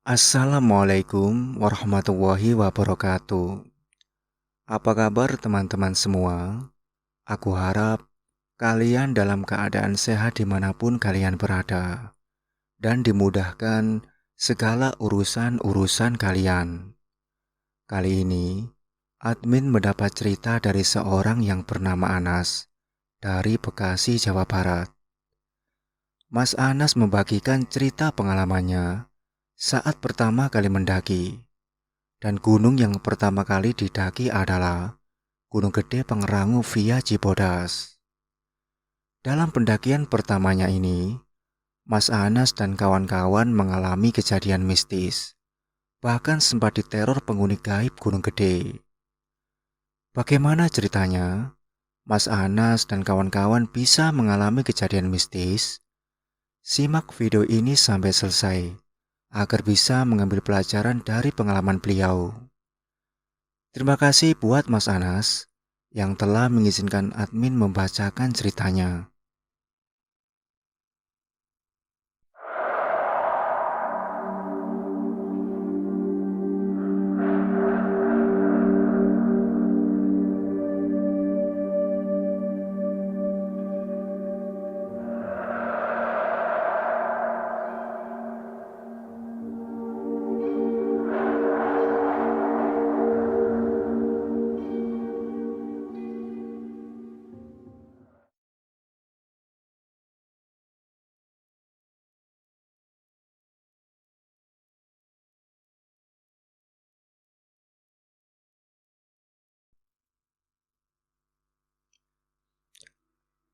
Assalamualaikum warahmatullahi wabarakatuh. Apa kabar teman-teman semua? Aku harap kalian dalam keadaan sehat dimanapun kalian berada dan dimudahkan segala urusan-urusan kalian. Kali ini, admin mendapat cerita dari seorang yang bernama Anas dari Bekasi, Jawa Barat. Mas Anas membagikan cerita pengalamannya saat pertama kali mendaki. Dan gunung yang pertama kali didaki adalah Gunung Gede Pangrango via Cibodas. Dalam pendakian pertamanya ini, Mas Anas dan kawan-kawan mengalami kejadian mistis. Bahkan sempat diteror penghuni gaib Gunung Gede. Bagaimana ceritanya? Mas Anas dan kawan-kawan bisa mengalami kejadian mistis? Simak video ini sampai selesai agar bisa mengambil pelajaran dari pengalaman beliau. Terima kasih buat Mas Anas yang telah mengizinkan admin membacakan ceritanya.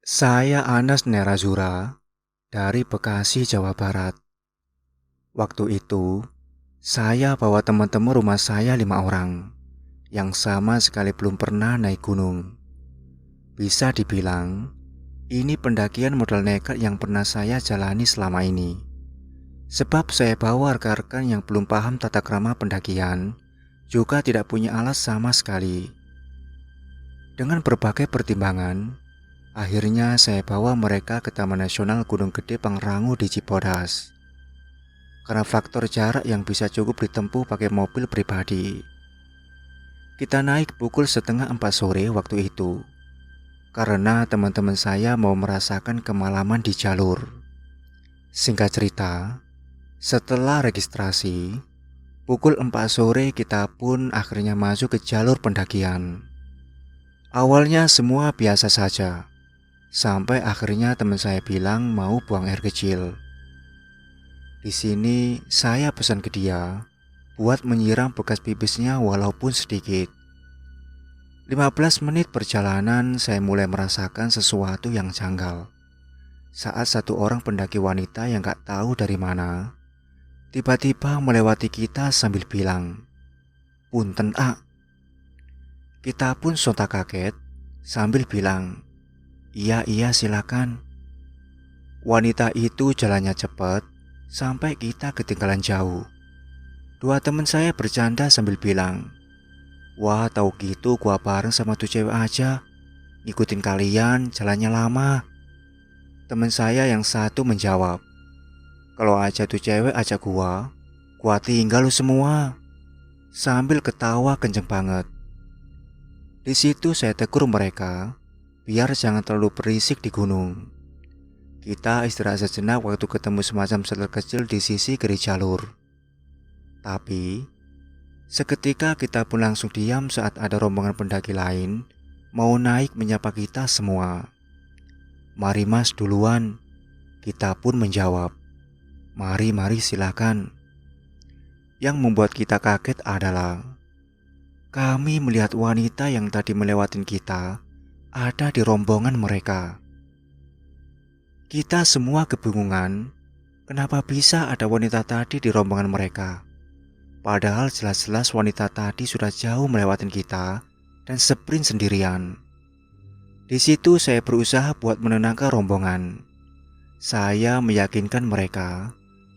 Saya Anas Nerazura dari Bekasi, Jawa Barat. Waktu itu, saya bawa teman-teman rumah saya 5 orang yang sama sekali belum pernah naik gunung. Bisa dibilang, ini pendakian modal nekat yang pernah saya jalani selama ini. Sebab saya bawa rekan-rekan yang belum paham tata krama pendakian, juga tidak punya alas sama sekali. Dengan berbagai pertimbangan, akhirnya saya bawa mereka ke Taman Nasional Gunung Gede Pangrango di Cibodas. Karena faktor jarak yang bisa cukup ditempuh pakai mobil pribadi. Kita naik pukul setengah 4 sore waktu itu. Karena teman-teman saya mau merasakan kemalaman di jalur. Singkat cerita, setelah registrasi, pukul 4 sore kita pun akhirnya masuk ke jalur pendakian. Awalnya semua biasa saja, sampai akhirnya teman saya bilang mau buang air kecil. Di sini saya pesan ke dia buat menyiram bekas pipisnya walaupun sedikit. 15 menit perjalanan saya mulai merasakan sesuatu yang janggal. Saat satu orang pendaki wanita yang gak tahu dari mana, tiba-tiba melewati kita sambil bilang, "Punten A." Kita pun sontak kaget sambil bilang, "Iya iya silakan." Wanita itu jalannya cepat sampai kita ketinggalan jauh. Dua teman saya bercanda sambil bilang, "Wah tahu gitu gua bareng sama tuh cewek aja, ngikutin kalian jalannya lama." Teman saya yang satu menjawab, "Kalau aja tuh cewek ajak gua tinggal lu semua." Sambil ketawa kenceng banget. Di situ saya tegur mereka, biar jangan terlalu berisik di gunung. Kita istirahat sejenak waktu ketemu semacam setel kecil di sisi kiri jalur. Tapi, seketika kita pun langsung diam saat ada rombongan pendaki lain mau naik menyapa kita semua. "Mari mas duluan." Kita pun menjawab, "Mari silakan." Yang membuat kita kaget adalah kami melihat wanita yang tadi melewatin kita ada di rombongan mereka. Kita semua kebingungan, kenapa bisa ada wanita tadi di rombongan mereka. Padahal jelas-jelas wanita tadi sudah jauh melewatin kita dan sprint sendirian. Di situ saya berusaha buat menenangkan rombongan. Saya meyakinkan mereka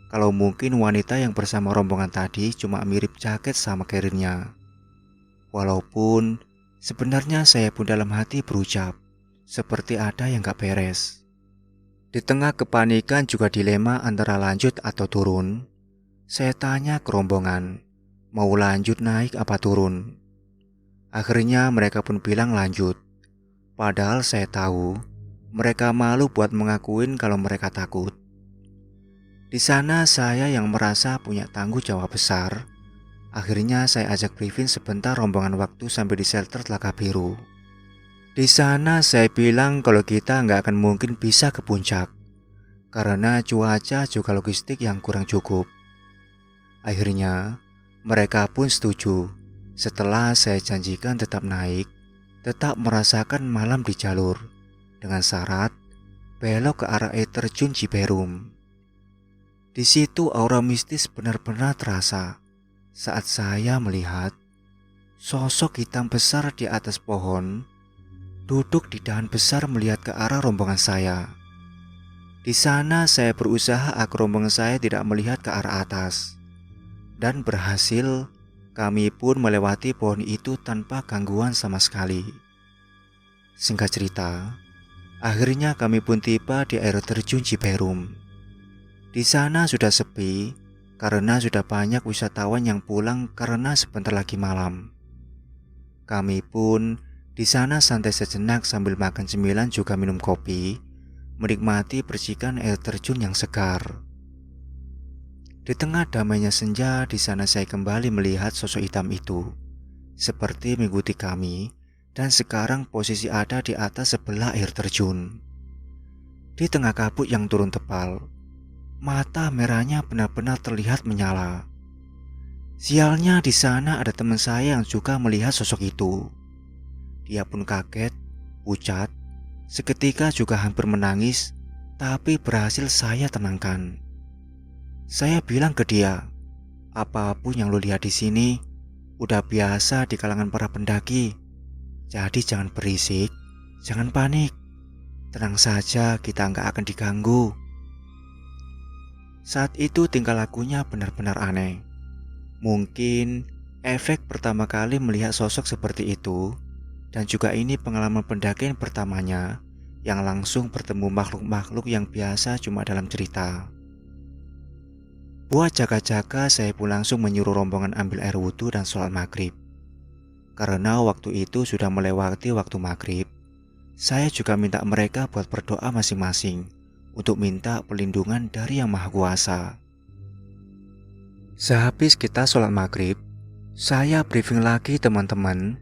kalau mungkin wanita yang bersama rombongan tadi cuma mirip jaket sama karirnya. Walaupun sebenarnya saya pun dalam hati berucap, seperti ada yang gak beres. Di tengah kepanikan juga dilema antara lanjut atau turun. Saya tanya ke rombongan, mau lanjut naik apa turun? Akhirnya mereka pun bilang lanjut. Padahal saya tahu mereka malu buat mengakuin kalau mereka takut. Di sana saya yang merasa punya tanggung jawab besar. Akhirnya saya ajak briefing sebentar rombongan waktu sampai di shelter Telaga Biru. Di sana saya bilang kalau kita nggak akan mungkin bisa ke puncak karena cuaca juga logistik yang kurang cukup. Akhirnya mereka pun setuju setelah saya janjikan tetap naik, tetap merasakan malam di jalur dengan syarat belok ke arah air terjun Ciperum. Di situ aura mistis benar-benar terasa saat saya melihat sosok hitam besar di atas pohon duduk di dahan besar melihat ke arah rombongan saya. Di sana saya berusaha agar rombongan saya tidak melihat ke arah atas. Dan berhasil, kami pun melewati pohon itu tanpa gangguan sama sekali. Singkat cerita, akhirnya kami pun tiba di air terjun Ciperum. Di sana sudah sepi karena sudah banyak wisatawan yang pulang karena sebentar lagi malam. Kami pun di sana santai sejenak sambil makan cemilan juga minum kopi, menikmati percikan air terjun yang segar. Di tengah damainya senja, di sana saya kembali melihat sosok hitam itu, seperti mengikuti kami, dan sekarang posisi ada di atas sebelah air terjun. Di tengah kabut yang turun tebal, mata merahnya benar-benar terlihat menyala. Sialnya di sana ada teman saya yang juga melihat sosok itu. Dia pun kaget, pucat, seketika juga hampir menangis, tapi berhasil saya tenangkan. Saya bilang ke dia, apapun yang lo lihat di sini udah biasa di kalangan para pendaki. Jadi jangan berisik, jangan panik. Tenang saja, kita nggak akan diganggu. Saat itu tingkah lakunya benar-benar aneh. Mungkin efek pertama kali melihat sosok seperti itu, dan juga ini pengalaman pendakian pertamanya yang langsung bertemu makhluk-makhluk yang biasa cuma dalam cerita. Buat jaga-jaga, saya pun langsung menyuruh rombongan ambil air wudhu dan sholat maghrib. Karena waktu itu sudah melewati waktu maghrib, saya juga minta mereka buat berdoa masing-masing untuk minta perlindungan dari Yang Maha Kuasa. Sehabis kita sholat maghrib, saya briefing lagi teman-teman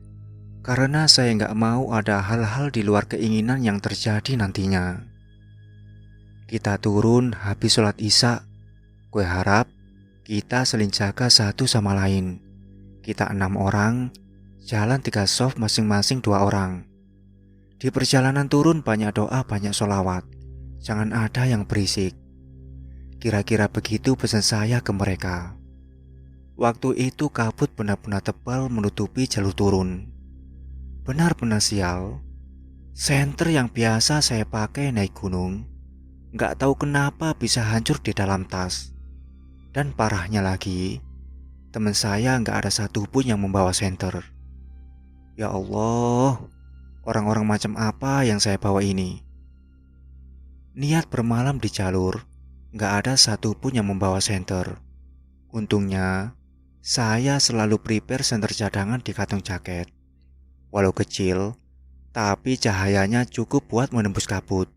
karena saya nggak mau ada hal-hal di luar keinginan yang terjadi nantinya. Kita turun habis sholat isya. Gue harap kita saling jaga satu sama lain. Kita 6 orang, jalan 3 soft masing-masing 2 orang. Di perjalanan turun banyak doa, banyak sholawat. Jangan ada yang berisik. Kira-kira begitu pesan saya ke mereka. Waktu itu kabut benar-benar tebal menutupi jalur turun. Benar-benar sial. Senter yang biasa saya pakai naik gunung, nggak tahu kenapa bisa hancur di dalam tas. Dan parahnya lagi, teman saya nggak ada satupun yang membawa senter. Ya Allah, orang-orang macam apa yang saya bawa ini? Niat bermalam di jalur, nggak ada satupun yang membawa senter. Untungnya, saya selalu prepare senter cadangan di kantong jaket. Walau kecil, tapi cahayanya cukup buat menembus kabut.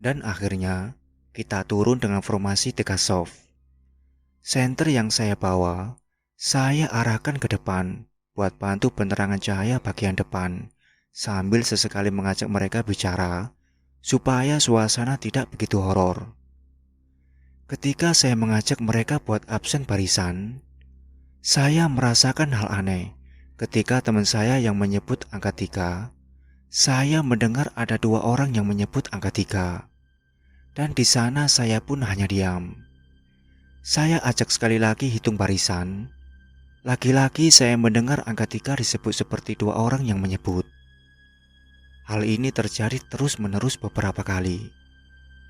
Dan akhirnya, kita turun dengan formasi 3 soft. Senter yang saya bawa, saya arahkan ke depan buat bantu penerangan cahaya bagian depan, sambil sesekali mengajak mereka bicara supaya suasana tidak begitu horor. Ketika saya mengajak mereka buat absen barisan, saya merasakan hal aneh. Ketika teman saya yang menyebut angka 3, saya mendengar ada 2 orang yang menyebut angka 3. Dan di sana saya pun hanya diam. Saya ajak sekali lagi hitung barisan. Lagi-lagi saya mendengar angka 3 disebut seperti 2 orang yang menyebut. Hal ini terjadi terus-menerus beberapa kali.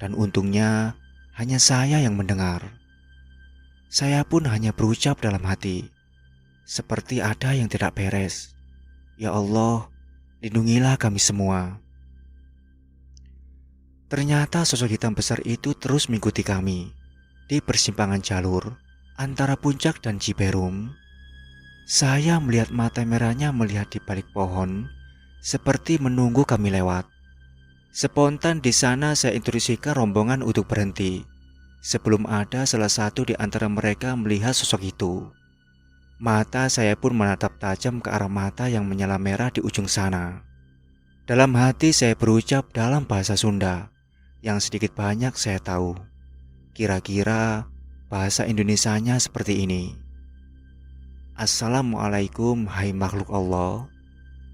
Dan untungnya hanya saya yang mendengar. Saya pun hanya berucap dalam hati, seperti ada yang tidak beres. Ya Allah, lindungilah kami semua. Ternyata sosok hitam besar itu terus mengikuti kami. Di persimpangan jalur antara Puncak dan Ciperum, saya melihat mata merahnya melihat di balik pohon, seperti menunggu kami lewat. Spontan di sana saya instruksikan rombongan untuk berhenti, sebelum ada salah satu di antara mereka melihat sosok itu. Mata saya pun menatap tajam ke arah mata yang menyala merah di ujung sana. Dalam hati saya berucap dalam bahasa Sunda, yang sedikit banyak saya tahu. Kira-kira bahasa Indonesianya seperti ini. Assalamualaikum hai makhluk Allah.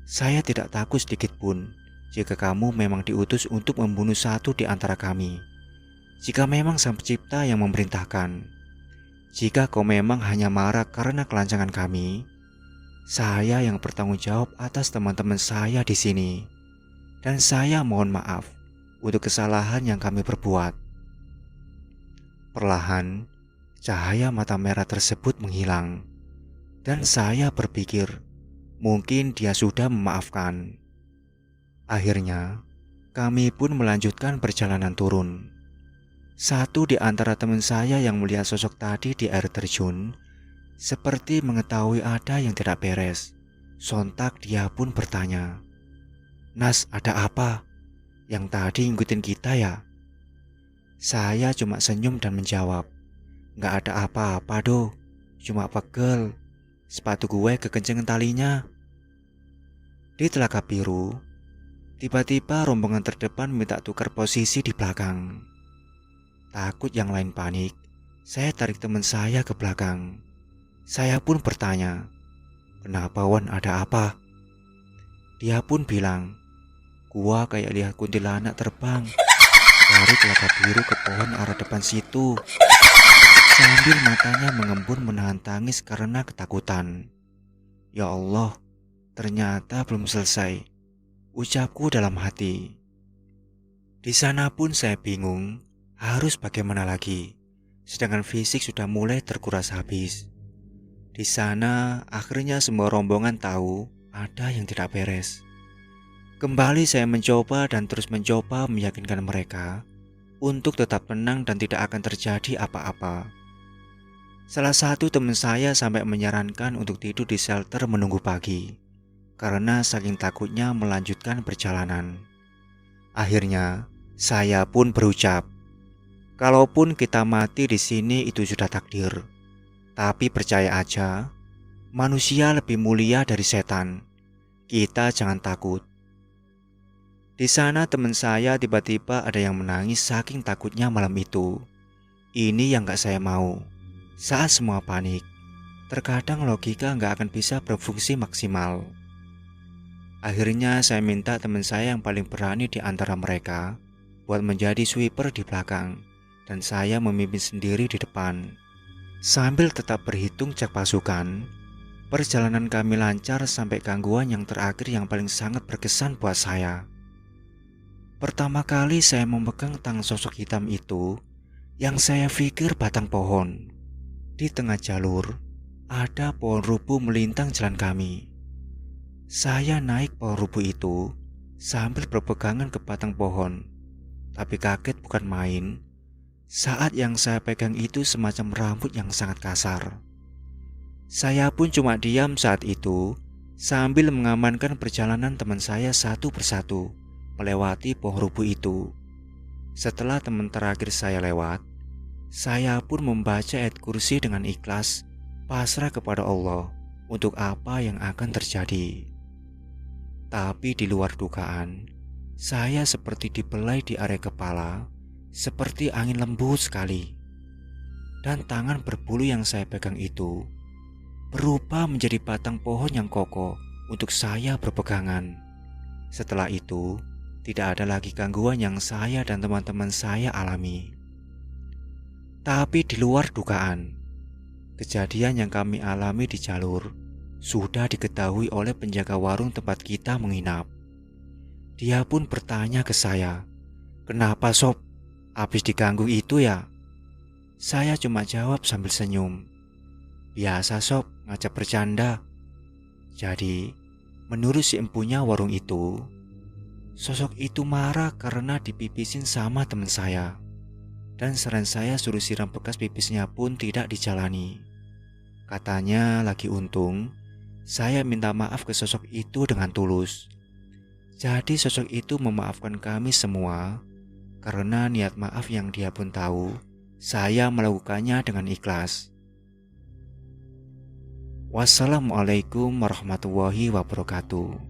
Saya tidak takut sedikit pun jika kamu memang diutus untuk membunuh satu di antara kami. Jika memang Sang Pencipta yang memerintahkan. Jika kau memang hanya marah karena kelancangan kami, saya yang bertanggung jawab atas teman-teman saya di sini. Dan saya mohon maaf untuk kesalahan yang kami perbuat. Perlahan, cahaya mata merah tersebut menghilang. Dan saya berpikir, mungkin dia sudah memaafkan. Akhirnya, kami pun melanjutkan perjalanan turun. Satu di antara teman saya yang melihat sosok tadi di air terjun, seperti mengetahui ada yang tidak beres. Sontak dia pun bertanya, "Nas, ada apa? Yang tadi ngikutin kita ya?" Saya cuma senyum dan menjawab, "Nggak ada apa-apa do, cuma pegel. Sepatu gue kekencengan talinya." Di Telaga Biru, tiba-tiba rombongan terdepan minta tukar posisi di belakang. Takut yang lain panik, saya tarik teman saya ke belakang. Saya pun bertanya, "Kenapa Wan, ada apa?" Dia pun bilang, "Gua kayak lihat kuntilanak terbang dari Telaga Biru ke pohon arah depan situ." Sambil matanya mengembun menahan tangis karena ketakutan. Ya Allah, ternyata belum selesai, ucapku dalam hati. Di sana pun saya bingung harus bagaimana lagi, sedangkan fisik sudah mulai terkuras habis. Di sana akhirnya semua rombongan tahu ada yang tidak beres. Kembali saya mencoba dan terus mencoba meyakinkan mereka untuk tetap tenang dan tidak akan terjadi apa-apa. Salah satu teman saya sampai menyarankan untuk tidur di shelter menunggu pagi, karena saking takutnya melanjutkan perjalanan. Akhirnya, saya pun berucap, "Kalaupun kita mati di sini itu sudah takdir. Tapi percaya aja, manusia lebih mulia dari setan. Kita jangan takut." Di sana teman saya tiba-tiba ada yang menangis saking takutnya malam itu. Ini yang gak saya mau. Saat semua panik, terkadang logika gak akan bisa berfungsi maksimal. Akhirnya saya minta teman saya yang paling berani di antara mereka buat menjadi sweeper di belakang, dan saya memimpin sendiri di depan. Sambil tetap berhitung cek pasukan, perjalanan kami lancar sampai gangguan yang terakhir yang paling sangat berkesan buat saya. Pertama kali saya memegang tangan sosok hitam itu, yang saya pikir batang pohon. Di tengah jalur, ada pohon rubuh melintang jalan kami. Saya naik pohon rubuh itu sambil berpegangan ke batang pohon, tapi kaget bukan main saat yang saya pegang itu semacam rambut yang sangat kasar. Saya pun cuma diam saat itu sambil mengamankan perjalanan teman saya satu persatu melewati pohon rubuh itu. Setelah teman terakhir saya lewat, saya pun membaca ayat kursi dengan ikhlas, pasrah kepada Allah untuk apa yang akan terjadi. Tapi di luar dugaan, saya seperti dibelai di area kepala, seperti angin lembut sekali. Dan tangan berbulu yang saya pegang itu berubah menjadi batang pohon yang kokoh untuk saya berpegangan. Setelah itu, tidak ada lagi gangguan yang saya dan teman-teman saya alami. Tapi di luar dugaan, kejadian yang kami alami di jalur sudah diketahui oleh penjaga warung tempat kita menginap. Dia pun bertanya ke saya, "Kenapa sob? Habis diganggu itu ya?" Saya cuma jawab sambil senyum, "Biasa sob, ngajak bercanda." Jadi, menurut si empunya warung itu, sosok itu marah karena dipipisin sama teman saya. dan saran saya suruh siram bekas pipisnya pun tidak dijalani. Katanya lagi untung, saya minta maaf ke sosok itu dengan tulus. Jadi sosok itu memaafkan kami semua karena niat maaf yang dia pun tahu saya melakukannya dengan ikhlas. Wassalamualaikum warahmatullahi wabarakatuh.